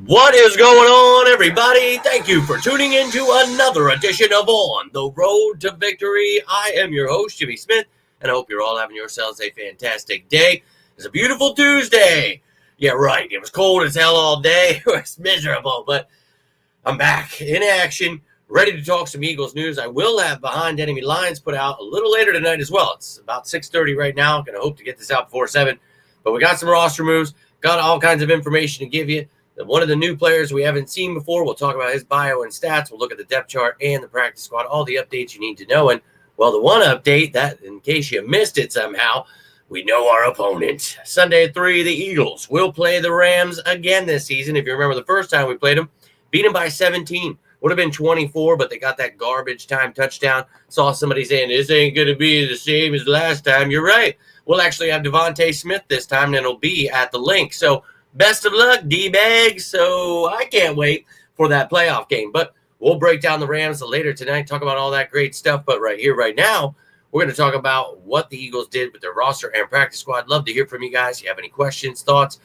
What is going on, everybody? Thank you for tuning in to another edition of On the Road to Victory. I am your host, Jimmy Smith, and I hope you're all having yourselves a fantastic day. It's a beautiful Tuesday. Yeah, right. It was cold as hell all day. It was miserable, but I'm back in action, ready to talk some Eagles news. I will have Behind Enemy Lines put out a little later tonight as well. It's about 6:30 right now. I'm going to hope to get this out before 7. But we got some roster moves, got all kinds of information to give you. One of the new players we haven't seen before, we'll talk about his bio and stats. We'll look at the depth chart and the practice squad, all the updates you need to know. And, well, the one update that, in case you missed it somehow, we know our opponent. Sunday at 3, the Eagles will play the Rams again this season. If you remember the first time we played them, beat them by 17. Would have been 24, but they got that garbage time touchdown. Saw somebody saying, this ain't going to be the same as last time. You're right. We'll actually have Devontae Smith this time, and it'll be at the link. So, best of luck, D-Bags. So I can't wait for that playoff game. But we'll break down the Rams later tonight, talk about all that great stuff. But right here, right now, we're going to talk about what the Eagles did with their roster and practice squad. Love to hear from you guys. If you have any questions, thoughts,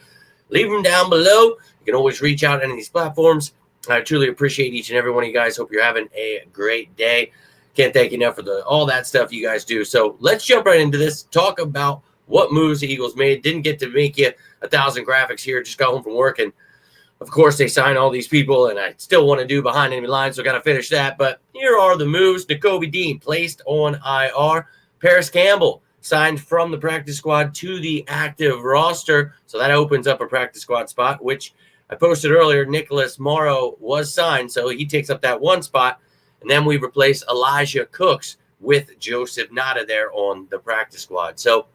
leave them down below. You can always reach out on any of these platforms. I truly appreciate each and every one of you guys. Hope you're having a great day. Can't thank you enough for all that stuff you guys do. So let's jump right into this. Talk about what moves the Eagles made. Didn't get to make you 1,000 graphics here. Just got home from work, and of course they signed all these people, and I still want to do Behind Enemy Lines, so got to finish that. But here are the moves. Nakobe Dean placed on IR. Campbell signed from the practice squad to the active roster, so that opens up a practice squad spot, which I posted earlier. Nicholas Morrow was signed, so he takes up that one spot. And then we replace Elijah Cooks with Joseph Ngata there on the practice squad. So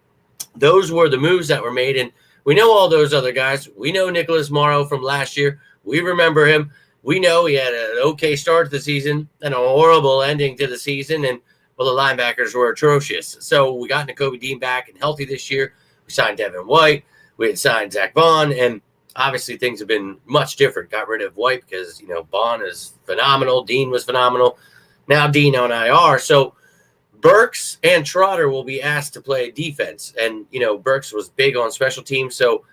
those were the moves that were made, and we know all those other guys. We know Nicholas Morrow from last year. We remember him. We know he had an okay start to the season and a horrible ending to the season, and, well, the linebackers were atrocious. So we got Nakobe Dean back and healthy this year. We signed Devin White. We had signed Zach Vaughn, and obviously things have been much different. Got rid of White because, Vaughn is phenomenal. Dean was phenomenal. Now Dean on IR. So Burks and Trotter will be asked to play defense. And, Burks was big on special teams. So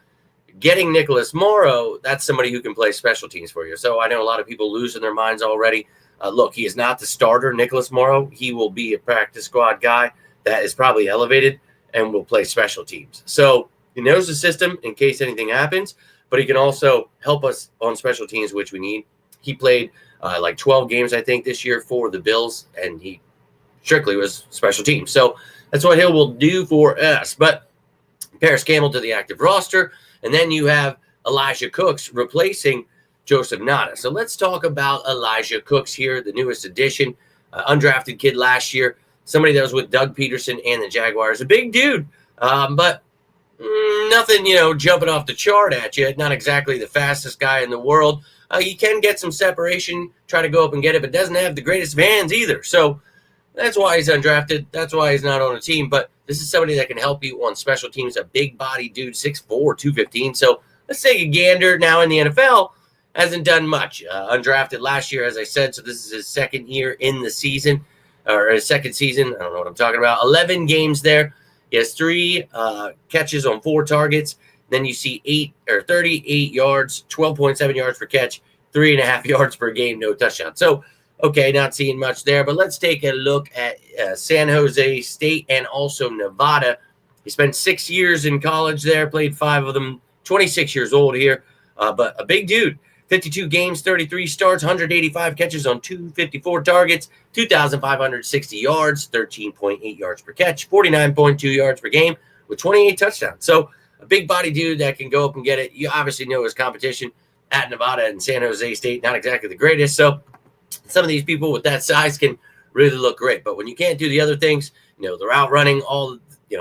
getting Nicholas Morrow, that's somebody who can play special teams for you. So I know a lot of people losing their minds already. Look, he is not the starter, Nicholas Morrow. He will be a practice squad guy that is probably elevated and will play special teams. So he knows the system in case anything happens, but he can also help us on special teams, which we need. He played like 12 games, I think, this year for the Bills, and he strictly was special teams. So that's what he will do for us. But Campbell to the active roster, and then you have Elijah Cooks replacing Joseph Ngata. So let's talk about Elijah Cooks here, the newest addition, undrafted kid last year, somebody that was with Doug Peterson and the Jaguars. A big dude, but nothing, jumping off the chart at you. Not exactly the fastest guy in the world. He can get some separation, try to go up and get it, but doesn't have the greatest of hands either. So that's why he's undrafted. That's why he's not on a team. But this is somebody that can help you on special teams, a big body dude, 6'4", 215. So let's take a gander. Now in the NFL, hasn't done much. Undrafted last year, as I said, so this is his second year in the season, or his second season. I don't know what I'm talking about. 11 games there. He has 3 catches on 4 targets. Then you see 38 yards, 12.7 yards per catch, 3.5 yards per game, no touchdown. So, okay, not seeing much there. But let's take a look at San Jose State and also Nevada. He spent 6 years in college there, played 5 of them, 26 years old here. But a big dude. 52 games, 33 starts, 185 catches on 254 targets, 2,560 yards, 13.8 yards per catch, 49.2 yards per game with 28 touchdowns. So a big body dude that can go up and get it. You obviously know his competition at Nevada and San Jose State, not exactly the greatest. So some of these people with that size can really look great. But when you can't do the other things, the route running,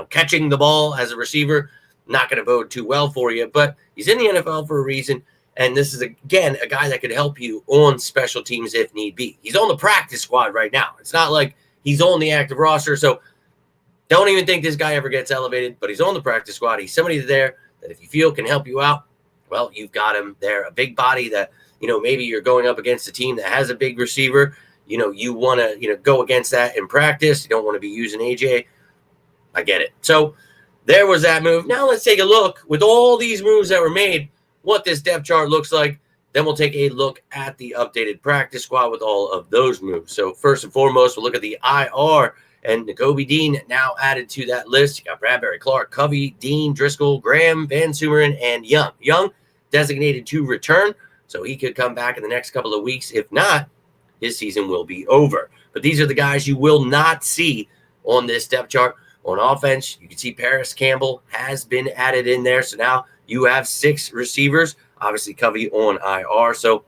catching the ball as a receiver, not going to bode too well for you. But he's in the NFL for a reason. And this is, again, a guy that could help you on special teams if need be. He's on the practice squad right now. It's not like he's on the active roster. So don't even think this guy ever gets elevated, but he's on the practice squad. He's somebody there that if you feel can help you out, well, you've got him there. A big body that, maybe you're going up against a team that has a big receiver. You want to, go against that in practice. You don't want to be using AJ. I get it. So there was that move. Now let's take a look with all these moves that were made, what this depth chart looks like. Then we'll take a look at the updated practice squad with all of those moves. So first and foremost, we'll look at the IR and Nakobe Dean now added to that list. You got Bradbury, Clark, Covey, Dean, Driscoll, Graham, Van Sumeren, and Young. Young designated to return, so he could come back in the next couple of weeks. If not, his season will be over. But these are the guys you will not see on this depth chart. On offense, you can see Paris Campbell has been added in there. So now you have 6 receivers. Obviously, Covey on IR. So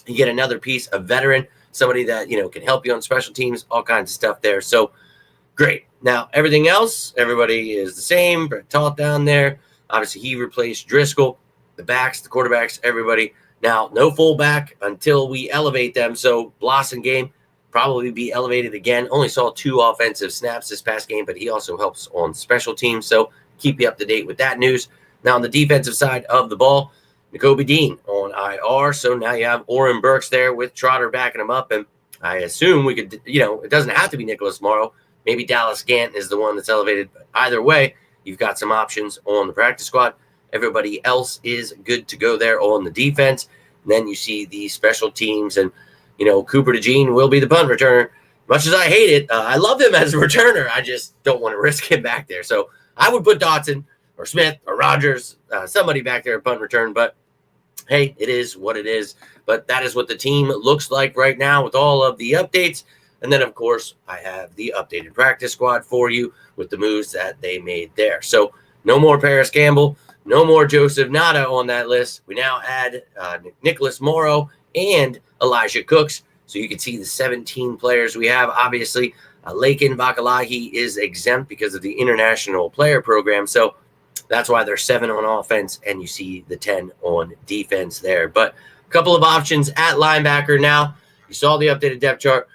you get another piece, a veteran, somebody that, can help you on special teams, all kinds of stuff there. So great. Now, everything else, everybody is the same. Brett Talt down there. Obviously, he replaced Driscoll. The backs, the quarterbacks, everybody. Now, no fullback until we elevate them. So Blossomgame probably be elevated again. Only saw 2 offensive snaps this past game, but he also helps on special teams. So keep you up to date with that news. Now, on the defensive side of the ball, Nakobe Dean on IR. So now you have Oren Burks there with Trotter backing him up. And I assume we could, it doesn't have to be Nicholas Morrow. Maybe Dallas Gant is the one that's elevated. But either way, you've got some options on the practice squad. Everybody else is good to go there on the defense. And then you see the special teams. And, Cooper DeJean will be the punt returner. Much as I hate it, I love him as a returner. I just don't want to risk him back there. So I would put Dotson or Smith or Rogers, somebody back there at punt return. But hey, it is what it is. But that is what the team looks like right now with all of the updates. And then, of course, I have the updated practice squad for you with the moves that they made there. So no more Paris Campbell, no more Joseph Ngata on that list. We now add Nicholas Morrow and Elijah Cooks. So you can see the 17 players we have. Obviously, Lakin Bakalahi is exempt because of the international player program. So that's why there's 7 on offense, and you see the 10 on defense there. But a couple of options at linebacker now. You saw the updated depth chart.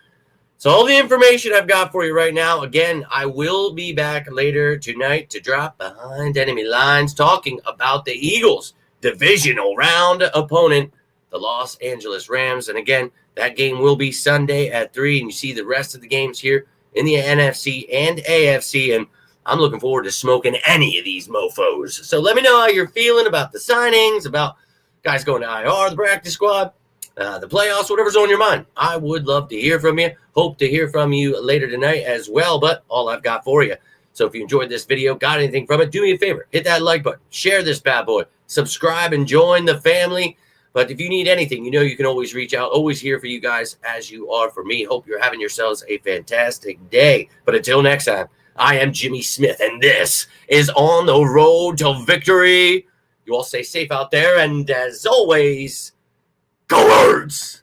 So all the information I've got for you right now. Again, I will be back later tonight to drop behind enemy lines talking about the Eagles' divisional round opponent, the Los Angeles Rams. And again, that game will be Sunday at 3. And you see the rest of the games here in the NFC and AFC. And I'm looking forward to smoking any of these mofos. So let me know how you're feeling about the signings, about guys going to IR, the practice squad, the playoffs, whatever's on your mind. I would love to hear from you. Hope to hear from you later tonight as well, but all I've got for you. So if you enjoyed this video, got anything from it, do me a favor. Hit that like button. Share this bad boy. Subscribe and join the family. But if you need anything, you can always reach out. Always here for you guys as you are for me. Hope you're having yourselves a fantastic day. But until next time, I am Jimmy Smith, and this is On the Road to Victory. You all stay safe out there, and as always, go Birds!